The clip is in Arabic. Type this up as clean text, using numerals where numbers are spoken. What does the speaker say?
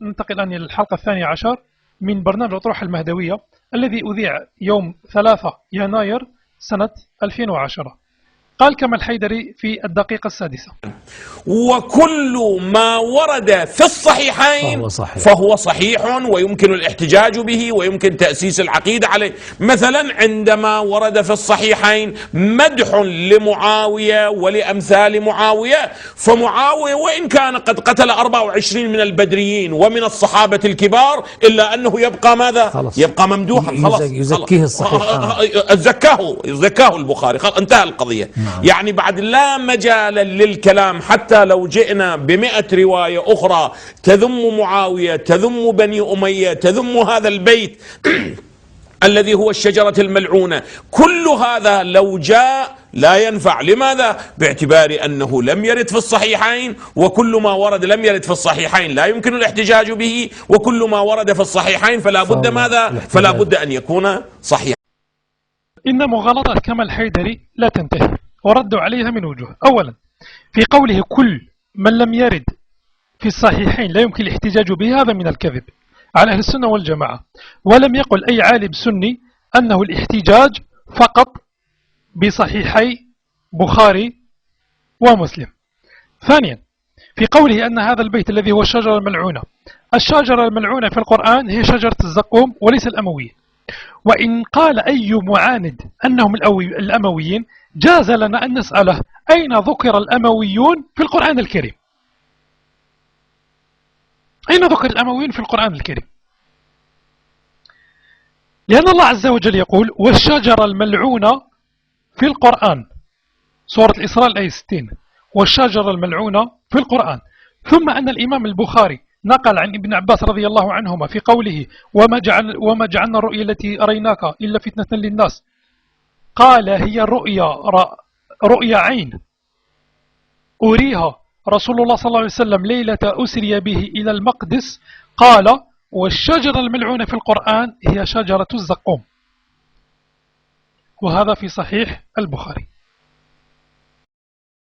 ننتقل الآن إلى الحلقة 12 من برنامج الأطروحة المهدوية الذي أذيع يوم 3 يناير سنة 2010. قال كمال حيدري في الدقيقة 6: وكل ما ورد في الصحيحين فهو صحيح ويمكن الاحتجاج به ويمكن تأسيس العقيدة عليه. مثلا عندما ورد في الصحيحين مدح لمعاوية ولأمثال معاوية، فمعاوية وإن كان قد قتل 24 من البدريين ومن الصحابة الكبار إلا أنه يبقى ماذا؟ خلص. يبقى ممدوحا، خلاص يزكيه الصحيح، زكاه البخاري، انتهى القضية. يعني بعد لا مجال للكلام، حتى لو جئنا ب100 رواية أخرى تذم معاوية، تذم بني أمية، تذم هذا البيت الذي هو الشجرة الملعونة، كل هذا لو جاء لا ينفع. لماذا؟ باعتبار أنه لم يرد في الصحيحين، وكل ما ورد لم يرد في الصحيحين لا يمكن الاحتجاج به، وكل ما ورد في الصحيحين فلا بد ماذا؟ فلا بد أن يكون صحيحا. إن مغالطة كمال حيدري لا تنتهي، وردوا عليها من وجوه. أولا، في قوله كل من لم يرد في الصحيحين لا يمكن الاحتجاج به، هذا من الكذب على أهل السنة والجماعة، ولم يقل أي عالم سني أنه الاحتجاج فقط بصحيحي بخاري ومسلم. ثانيا، في قوله أن هذا البيت الذي هو الشجرة الملعونة، الشجرة الملعونة في القرآن هي شجرة الزقوم وليس الأمويين. وإن قال أي معاند أنهم الأمويين، جاز لنا أن نسأله أين ذكر الأمويون في القرآن الكريم؟ أين ذكر الأمويون في القرآن الكريم؟ لأن الله عز وجل يقول والشجرة الملعونة في القرآن، سورة الإسراء الآية 60، والشجرة الملعونة في القرآن. ثم أن الإمام البخاري نقل عن ابن عباس رضي الله عنهما في قوله وما جعلنا الرؤيا التي أريناك إلا فتنة للناس، قال هي رؤيا عين أريها رسول الله صلى الله عليه وسلم ليلة أسري به إلى المقدس، قال والشجرة الملعونة في القرآن هي شجرة الزقوم، وهذا في صحيح البخاري.